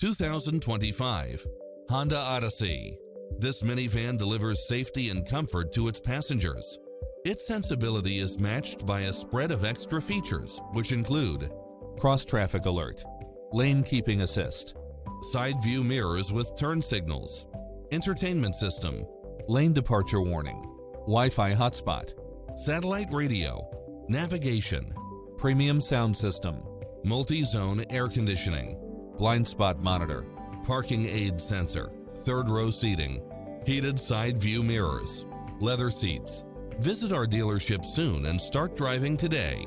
2025 Honda Odyssey. This minivan delivers safety and comfort to its passengers. Its sensibility is matched by a spread of extra features, which include cross-traffic alert, lane keeping assist, side view mirrors with turn signals, entertainment system, lane departure warning, Wi-Fi hotspot, satellite radio, navigation, premium sound system, multi-zone air conditioning, blind spot monitor, parking aid sensor, third row seating, heated side view mirrors, leather seats. Visit our dealership soon and start driving today.